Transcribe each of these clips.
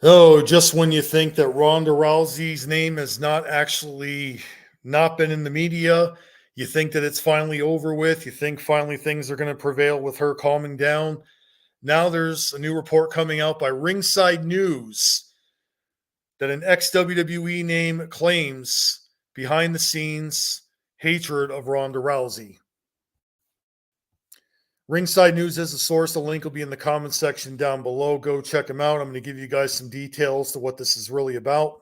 Oh, just when you think that Ronda Rousey's name has not been in the media, you think that it's finally over with, you think finally things are going to prevail with her calming down. Now there's a new report coming out by Ringside News that an ex WWE name claims behind the scenes hatred of Ronda Rousey. Ringside News is a source. The link will be in the comment section down below. Go check them out. I'm going to give you guys some details to what this is really about.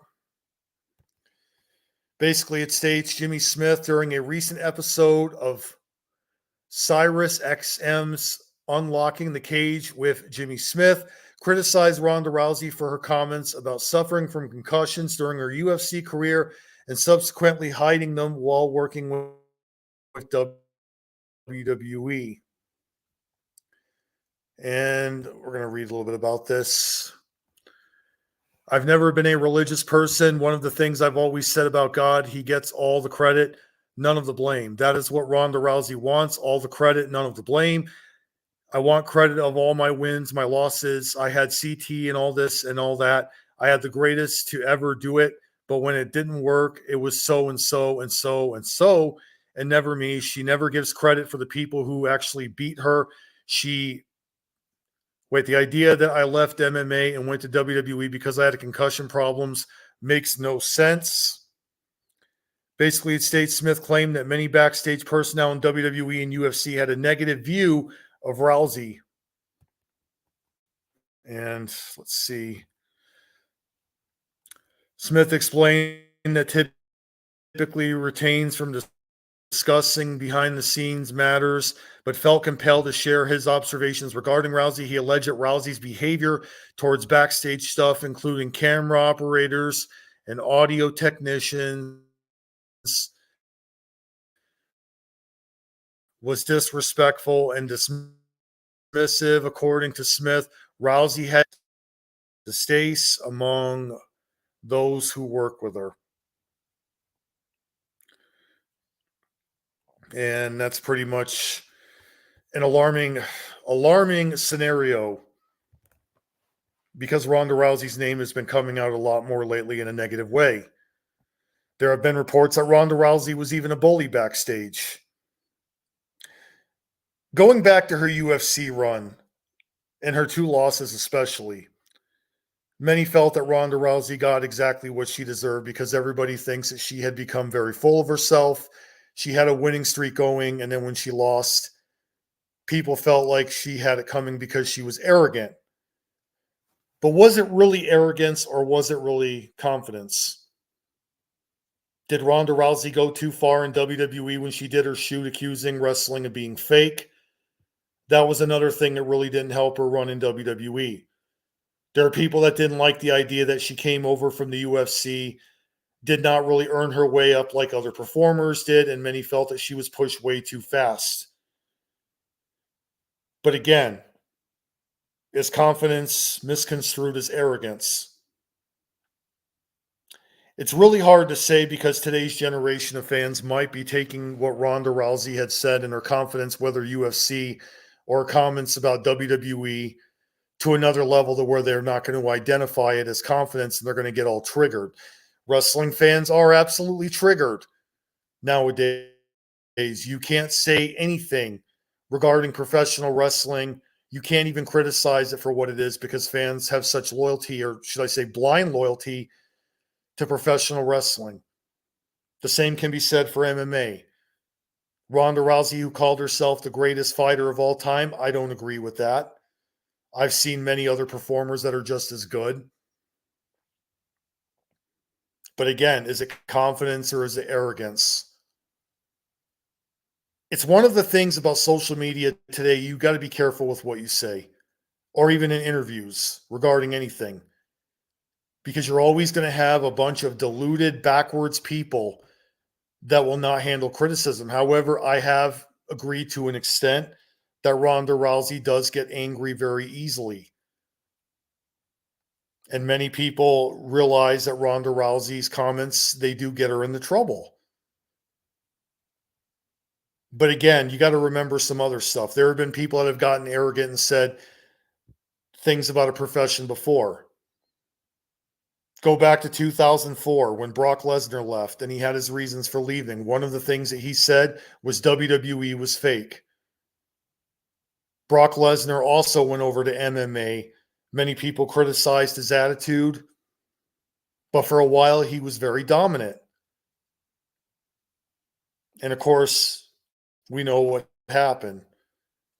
Basically, it states Jimmy Smith during a recent episode of SiriusXM's Unlocking the Cage with Jimmy Smith criticized Ronda Rousey for her comments about suffering from concussions during her UFC career and subsequently hiding them while working with WWE. And we're going to read a little bit about this. I've never been a religious person. One of the things I've always said about God, he gets all the credit, none of the blame. That is what Ronda Rousey wants, all the credit, none of the blame. I want credit of all my wins, my losses. I had CT and all this and all that. I had the greatest to ever do it. But when it didn't work, it was so and so and so and so, and never me. She never gives credit for the people who actually beat her. The idea that I left MMA and went to WWE because I had concussion problems makes no sense. Basically, it states Smith claimed that many backstage personnel in WWE and UFC had a negative view of Rousey. And let's see. Smith explained that typically retains from discussing behind the scenes matters, but felt compelled to share his observations regarding Rousey. He alleged that Rousey's behavior towards backstage stuff, including camera operators and audio technicians, was disrespectful and dismissive. According to Smith, Rousey had distaste among those who work with her. And that's pretty much an alarming scenario because Ronda Rousey's name has been coming out a lot more lately in a negative way. There have been reports that Ronda Rousey was even a bully backstage. Going back to her UFC run and her two losses especially, many felt that Ronda Rousey got exactly what she deserved because everybody thinks that she had become very full of herself. She had a winning streak going, and then when she lost, people felt like she had it coming because she was arrogant. But was it really arrogance or was it really confidence? Did Ronda Rousey go too far in WWE when she did her shoot accusing wrestling of being fake? That was another thing that really didn't help her run in WWE. There are people that didn't like the idea that she came over from the UFC, did not really earn her way up like other performers did, and many felt that she was pushed way too fast. But again, is confidence misconstrued as arrogance? It's really hard to say because today's generation of fans might be taking what Ronda Rousey had said in her confidence, whether UFC or comments about WWE, to another level to where they're not going to identify it as confidence and they're going to get all triggered. Wrestling fans are absolutely triggered nowadays. You can't say anything regarding professional wrestling. You can't even criticize it for what it is because fans have such loyalty, or should I say blind loyalty, to professional wrestling. The same can be said for MMA. Ronda Rousey, who called herself the greatest fighter of all time, I don't agree with that. I've seen many other performers that are just as good. But again, is it confidence or is it arrogance? It's one of the things about social media today. You got to be careful with what you say, or even in interviews regarding anything, because you're always going to have a bunch of deluded, backwards people that will not handle criticism. However, I have agreed to an extent that Ronda Rousey does get angry very easily. And many people realize that Ronda Rousey's comments, they do get her into trouble. But again, you got to remember some other stuff. There have been people that have gotten arrogant and said things about a profession before. Go back to 2004 when Brock Lesnar left and he had his reasons for leaving. One of the things that he said was WWE was fake. Brock Lesnar also went over to MMA. Many people criticized his attitude, but for a while he was very dominant. And of course, we know what happened.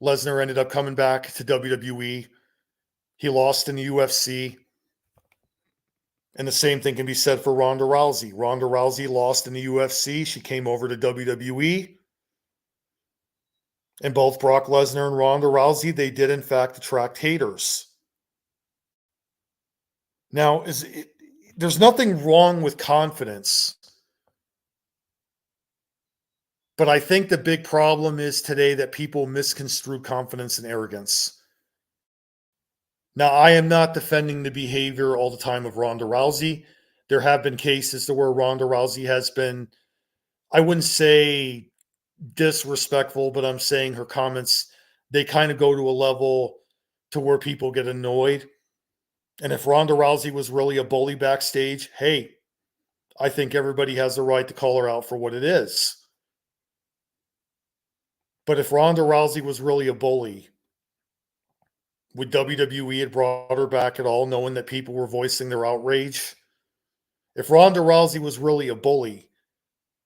Lesnar ended up coming back to WWE. He lost in the UFC. And the same thing can be said for Ronda Rousey. Ronda Rousey lost in the UFC. She came over to WWE. And both Brock Lesnar and Ronda Rousey, they did in fact attract haters. Now, there's nothing wrong with confidence. But I think the big problem is today that people misconstrue confidence and arrogance. Now, I am not defending the behavior all the time of Ronda Rousey. There have been cases to where Ronda Rousey has been, I wouldn't say disrespectful, but I'm saying her comments, they kind of go to a level to where people get annoyed. And if Ronda Rousey was really a bully backstage, hey, I think everybody has the right to call her out for what it is. But if Ronda Rousey was really a bully, would WWE have brought her back at all, knowing that people were voicing their outrage? If Ronda Rousey was really a bully,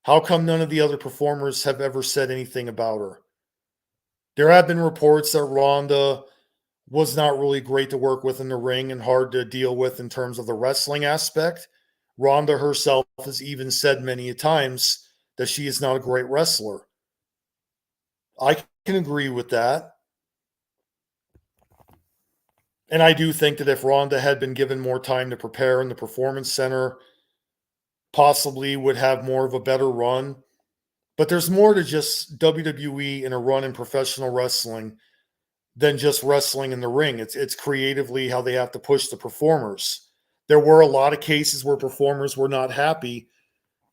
how come none of the other performers have ever said anything about her? There have been reports that Ronda was not really great to work with in the ring and hard to deal with in terms of the wrestling aspect. Ronda herself has even said many a times that she is not a great wrestler. I can agree with that. And I do think that if Ronda had been given more time to prepare in the Performance Center, possibly would have more of a better run. But there's more to just WWE in a run in professional wrestling than just wrestling in the ring. It's creatively how they have to push the performers. There were a lot of cases where performers were not happy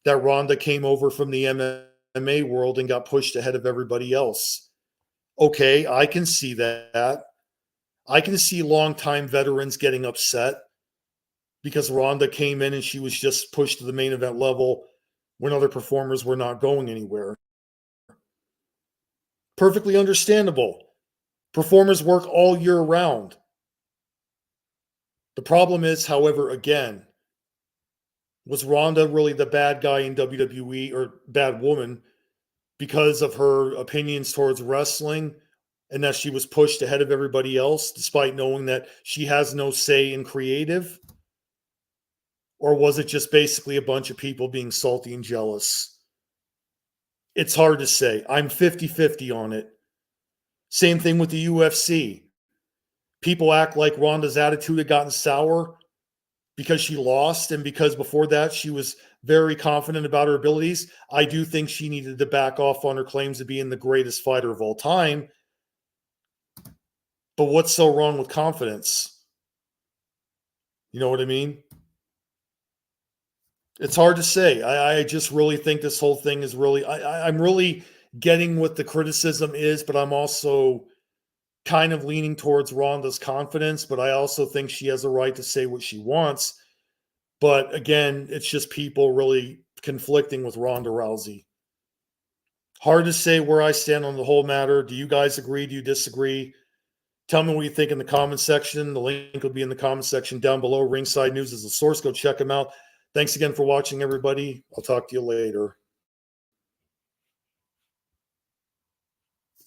that Ronda came over from the MMA world and got pushed ahead of everybody else. Okay, I can see that. I can see longtime veterans getting upset because Ronda came in and she was just pushed to the main event level when other performers were not going anywhere. Perfectly understandable. Performers work all year round. The problem is, however, again, was Ronda really the bad guy in WWE or bad woman because of her opinions towards wrestling and that she was pushed ahead of everybody else despite knowing that she has no say in creative? Or was it just basically a bunch of people being salty and jealous? It's hard to say. I'm 50-50 on it. Same thing with the UFC. People act like Ronda's attitude had gotten sour because she lost and because before that she was very confident about her abilities. I do think she needed to back off on her claims of being the greatest fighter of all time. But what's so wrong with confidence? You know what I mean? It's hard to say. I just really think this whole thing is really, I'm really getting what the criticism is, but I'm also kind of leaning towards Ronda's confidence, but I also think she has a right to say what she wants. But again, it's just people really conflicting with Ronda Rousey. Hard to say where I stand on the whole matter. Do you guys agree? Do you disagree? Tell me what you think in the comment section. The link will be in the comment section down below. Ringside News is the source. Go check them out. Thanks again for watching, everybody. I'll talk to you later.